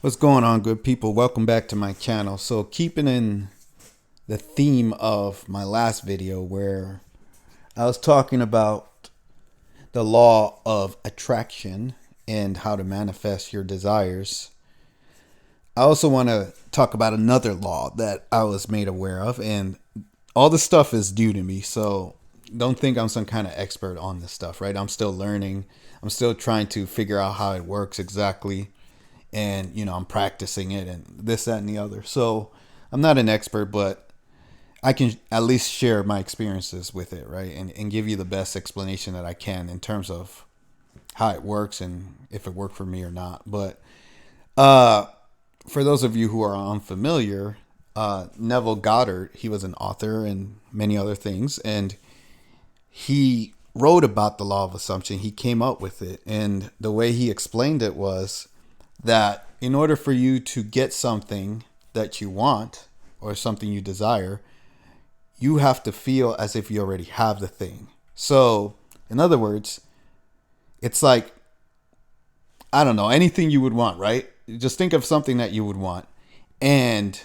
What's going on, good people? Welcome back to my channel. So keeping in the theme of my last video where I was talking about the law of attraction and how to manifest your desires, I also want to talk about another law that I was made aware of, and all this stuff is new to me, so don't think I'm some kind of expert on this stuff, right? I'm still learning. I'm still trying to figure out how it works exactly, and I'm practicing it and this, that, and the other. So I'm not an expert, but I can at least share my experiences with it, right? And give you the best explanation that I can in terms of how it works and if it worked for me or not. But uh, for those of you who are unfamiliar, Neville Goddard, he was an author and many other things, and he wrote about the law of assumption. He came up with it, and the way he explained it was that in order for you to get something that you want or something you desire, you have to feel as if you already have the thing. So, in other words, it's like, I don't know, anything you would want, right? Just think of something that you would want. And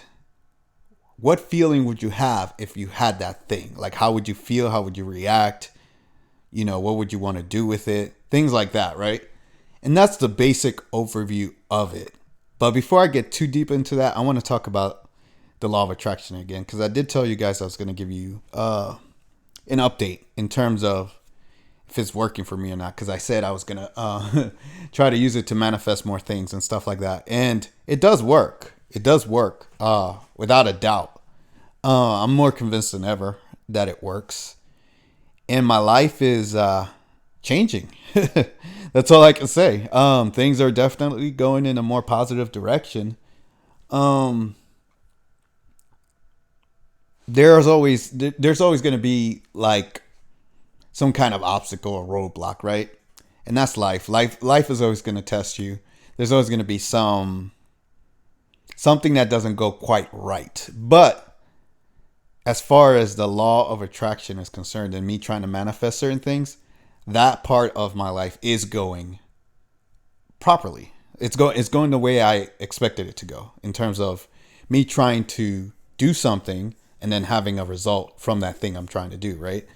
what feeling would you have if you had that thing? Like, how would you feel? How would you react? What would you want to do with it? Things like that, right? And that's the basic overview of it. But before I get too deep into that, I want to talk about the law of attraction again, because I did tell you guys I was going to give you an update in terms of if it's working for me or not, because I said I was going to try to use it to manifest more things and stuff like that. And it does work. It does work without a doubt. I'm more convinced than ever that it works. And my life is changing. That's all I can say. Things are definitely going in a more positive direction. Um, there's always going to be like some kind of obstacle or roadblock, right? And that's life. Life is always going to test you. There's always going to be something that doesn't go quite right. But as far as the law of attraction is concerned and me trying to manifest certain things, that part of my life is going properly. It's going the way I expected it to go in terms of me trying to do something and then having a result from that thing I'm trying to do, right?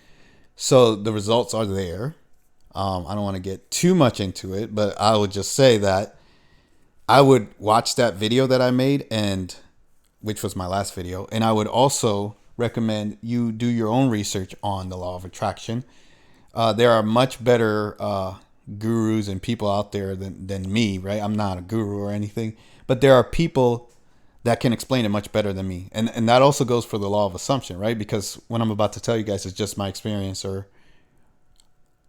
So the results are there. I don't want to get too much into it, but I would just say that I would watch that video that I made, and which was my last video, and I would also recommend you do your own research on the law of attraction. There are much better gurus and people out there than me, right? I'm not a guru or anything, but there are people that can explain it much better than me. And that also goes for the law of assumption, right? Because what I'm about to tell you guys is just my experience or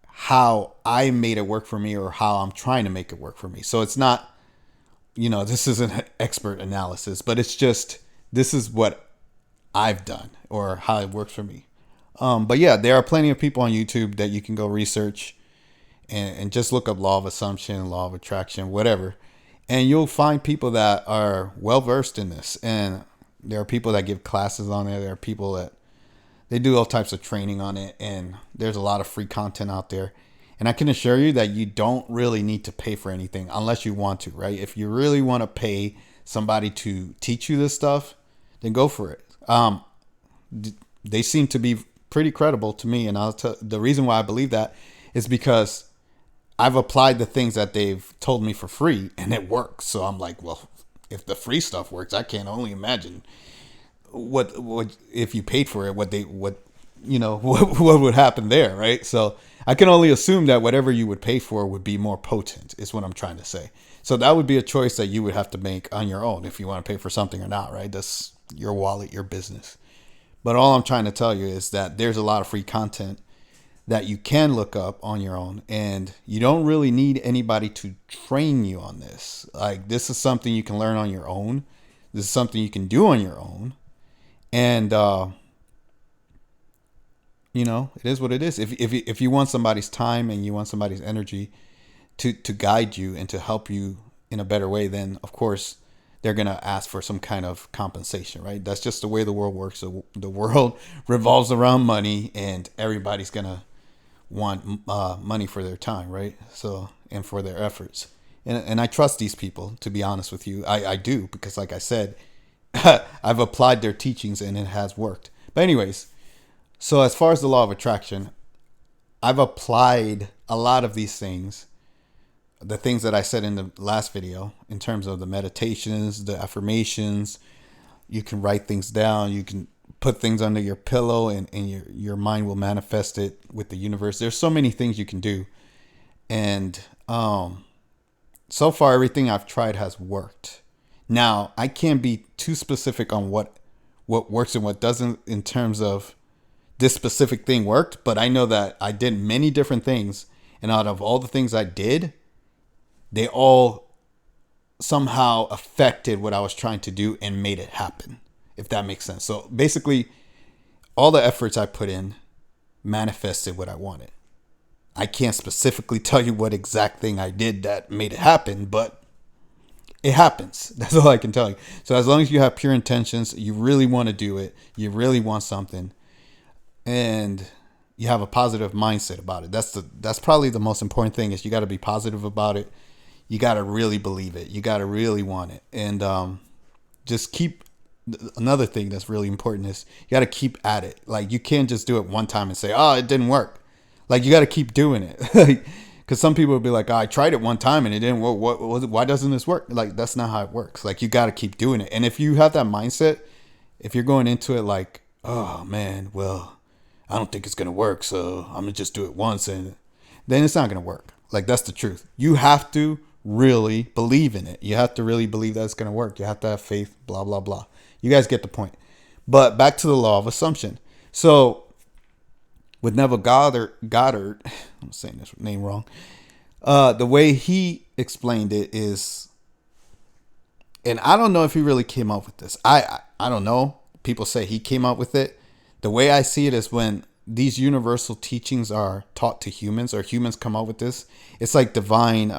how I made it work for me or how I'm trying to make it work for me. So it's not, this isn't an expert analysis, but it's just, this is what I've done or how it works for me. But yeah, there are plenty of people on YouTube that you can go research and just look up law of assumption, law of attraction, whatever. And you'll find people that are well versed in this. And there are people that give classes on it. There are people that they do all types of training on it. And there's a lot of free content out there. And I can assure you that you don't really need to pay for anything unless you want to, right? If you really want to pay somebody to teach you this stuff, then go for it. They seem to be pretty credible to me. And the reason why I believe that is because I've applied the things that they've told me for free and it works. So I'm like, well, if the free stuff works, I can only imagine what if you paid for it, what would happen there, right? So I can only assume that whatever you would pay for would be more potent, is what I'm trying to say. So that would be a choice that you would have to make on your own if you want to pay for something or not, right? That's your wallet, your business. But all I'm trying to tell you is that there's a lot of free content that you can look up on your own, and you don't really need anybody to train you on this. Like, this is something you can learn on your own. This is something you can do on your own. And it is what it is. If you want somebody's time and you want somebody's energy to guide you and to help you in a better way, then of course they're going to ask for some kind of compensation, right? That's just the way the world works. The world revolves around money, and everybody's going to want money for their time, right? So, and for their efforts. And I trust these people, to be honest with you. I do, because like I said, I've applied their teachings and it has worked. But anyways, so as far as the law of attraction, I've applied a lot of these things, the things that I said in the last video, in terms of the meditations, the affirmations. You can write things down. You can put things under your pillow, and your mind will manifest it with the universe. There's so many things you can do. And so far, everything I've tried has worked. Now, I can't be too specific on what works and what doesn't in terms of this specific thing worked, but I know that I did many different things, and out of all the things I did, they all somehow affected what I was trying to do and made it happen, if that makes sense. So basically, all the efforts I put in manifested what I wanted. I can't specifically tell you what exact thing I did that made it happen, but it happens. That's all I can tell you. So as long as you have pure intentions, you really want to do it, you really want something, and you have a positive mindset about it. That's probably the most important thing, is you got to be positive about it. You got to really believe it. You got to really want it. And just keep, another thing that's really important is you got to keep at it. Like, you can't just do it one time and say, oh, it didn't work. Like, you got to keep doing it. Because some people will be like, oh, I tried it one time and it didn't work. Why doesn't this work? Like, that's not how it works. Like, you got to keep doing it. And if you have that mindset, if you're going into it like, oh man, well, I don't think it's going to work, so I'm going to just do it once, and then it's not going to work. Like, that's the truth. You have to really believe in it. You have to really believe that it's going to work. You have to have faith, blah, blah, blah. You guys get the point. But back to the law of assumption. So with Neville Goddard, I'm saying this name wrong. The way he explained it is, and I don't know if he really came up with this. I don't know. People say he came up with it. The way I see it is, when these universal teachings are taught to humans, or humans come up with this, it's like divine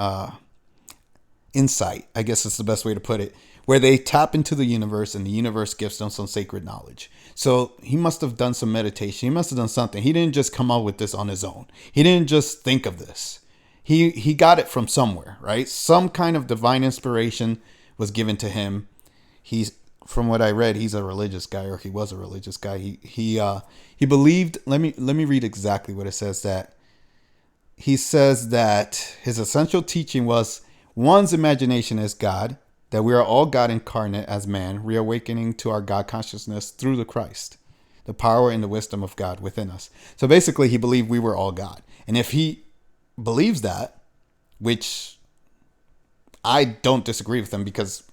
insight, I guess is the best way to put it, where they tap into the universe and the universe gives them some sacred knowledge. So he must have done some meditation. He must have done something. He didn't just come up with this on his own. He didn't just think of this. He got it from somewhere, right? Some kind of divine inspiration was given to him. He's, from what I read, he's a religious guy, or he was a religious guy. He believed, let me read exactly what it says. That he says that his essential teaching was, one's imagination is God, that we are all God incarnate as man, reawakening to our God consciousness through the Christ, the power and the wisdom of God within us. So basically, he believed we were all God. And if he believes that, which I don't disagree with him, because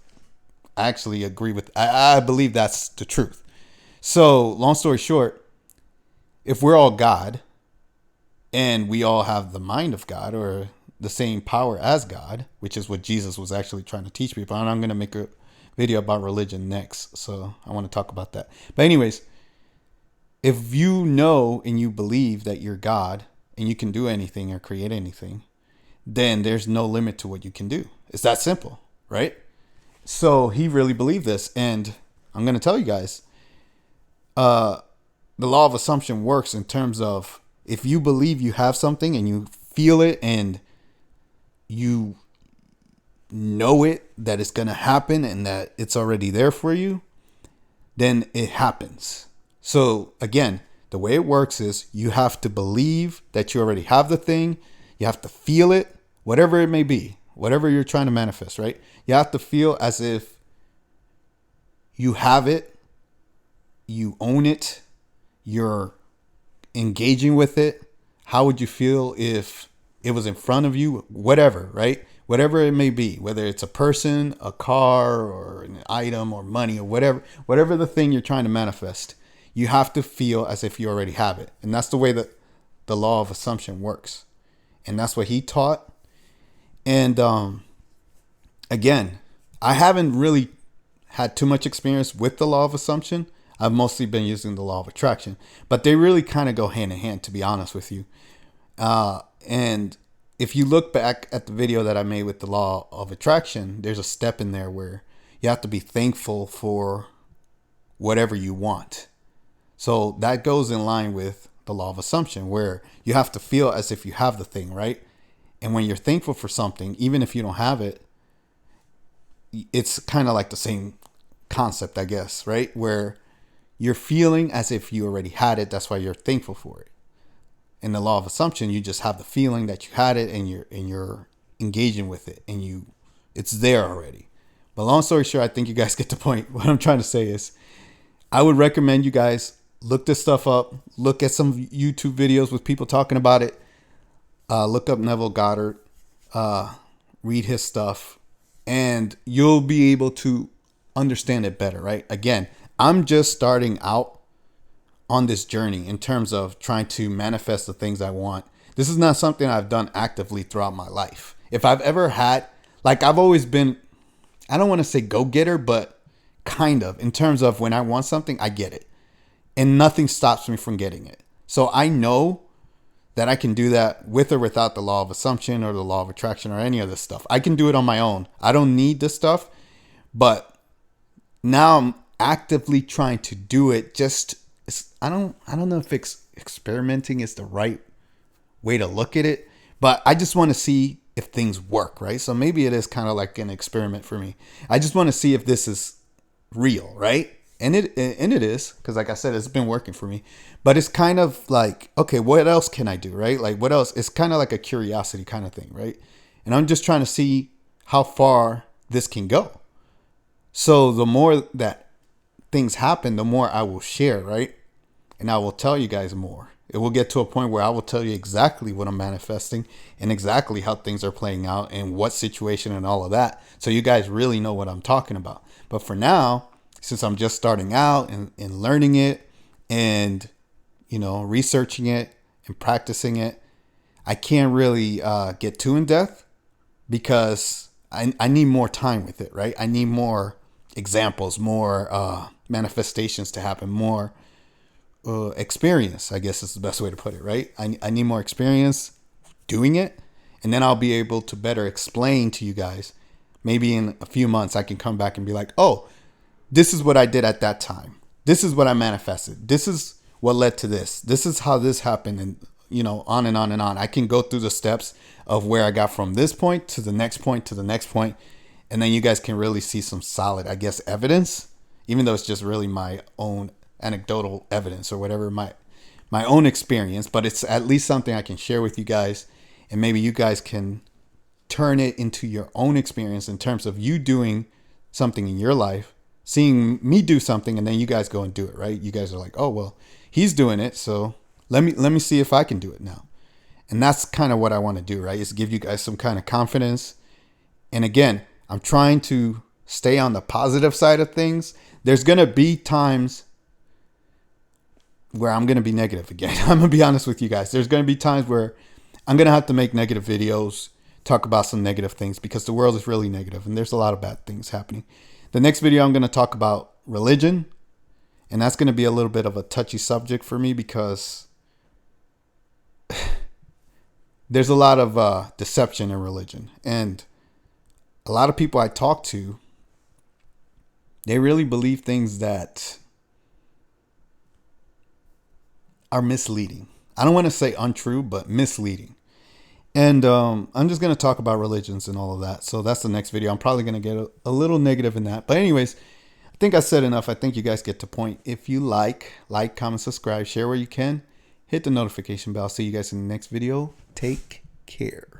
I actually agree with, I believe that's the truth. So long story short, if we're all God and we all have the mind of God, or the same power as God, which is what Jesus was actually trying to teach people. And I'm going to make a video about religion next, so I want to talk about that. But anyways, if you know and you believe that you're God and you can do anything or create anything, then there's no limit to what you can do. It's that simple, right? So he really believed this. And I'm going to tell you guys, the law of assumption works in terms of, if you believe you have something and you feel it and you know it, that it's going to happen and that it's already there for you, then it happens. So again, the way it works is, you have to believe that you already have the thing. You have to feel it, whatever it may be, whatever you're trying to manifest, right? You have to feel as if you have it, you own it, you're engaging with it. How would you feel if it was in front of you? Whatever, right? Whatever it may be, whether it's a person, a car, or an item, or money, or whatever the thing you're trying to manifest, you have to feel as if you already have it. And that's the way that the law of assumption works. And that's what he taught. And again, I haven't really had too much experience with the law of assumption. I've mostly been using the law of attraction, but they really kind of go hand in hand, to be honest with you. And if you look back at the video that I made with the law of attraction, there's a step in there where you have to be thankful for whatever you want. So that goes in line with the law of assumption, where you have to feel as if you have the thing, right? And when you're thankful for something, even if you don't have it, it's kind of like the same concept, I guess, right? Where you're feeling as if you already had it. That's why you're thankful for it. In the law of assumption, you just have the feeling that you had it, and you're engaging with it, and it's there already. But long story short, I think you guys get the point. What I'm trying to say is, I would recommend you guys look this stuff up, look at some YouTube videos with people talking about it. Look up Neville Goddard, read his stuff, and you'll be able to understand it better, right? Again, I'm just starting out on this journey in terms of trying to manifest the things I want. This is not something I've done actively throughout my life. If I've ever had, like, I've always been, I don't want to say go-getter, but kind of, in terms of when I want something, I get it. And nothing stops me from getting it. So I know that I can do that with or without the law of assumption or the law of attraction or any of this stuff. I can do it on my own. I don't need this stuff. But now I'm actively trying to do it. Just, I don't know if experimenting is the right way to look at it, but I just want to see if things work, right? So maybe it is kind of like an experiment for me. I just want to see if this is real, right? And it is, because like I said, it's been working for me. But it's kind of like, okay, what else can I do, right? Like, what else? It's kind of like a curiosity kind of thing, right? And I'm just trying to see how far this can go. So the more that things happen, the more I will share, right? And I will tell you guys more. It will get to a point where I will tell you exactly what I'm manifesting and exactly how things are playing out and what situation and all of that. So you guys really know what I'm talking about. But for now, since I'm just starting out and learning it and, researching it and practicing it, I can't really get too in depth because I need more time with it, right? I need more examples, more manifestations to happen, more experience, I guess is the best way to put it, right? I need more experience doing it, and then I'll be able to better explain to you guys. Maybe in a few months, I can come back and be like, oh, this is what I did at that time. This is what I manifested. This is what led to this. This is how this happened. And, on and on and on. I can go through the steps of where I got from this point to the next point to the next point. And then you guys can really see some solid, I guess, evidence, even though it's just really my own anecdotal evidence or whatever, my own experience. But it's at least something I can share with you guys. And maybe you guys can turn it into your own experience in terms of you doing something in your life, seeing me do something, and then you guys go and do it, right? You guys are like, oh, well, he's doing it, so let me see if I can do it now. And that's kind of what I want to do, right? Is give you guys some kind of confidence. And again, I'm trying to stay on the positive side of things. There's going to be times where I'm going to be negative again. I'm going to be honest with you guys. There's going to be times where I'm going to have to make negative videos, talk about some negative things, because the world is really negative and there's a lot of bad things happening. The next video, I'm going to talk about religion, and that's going to be a little bit of a touchy subject for me because there's a lot of deception in religion, and a lot of people I talk to, they really believe things that are misleading. I don't want to say untrue, but misleading. And I'm just going to talk about religions and all of that. So that's the next video. I'm probably going to get a little negative in that. But anyways, I think I said enough. I think you guys get the point. If you like, comment, subscribe, share where you can. Hit the notification bell. See you guys in the next video. Take care.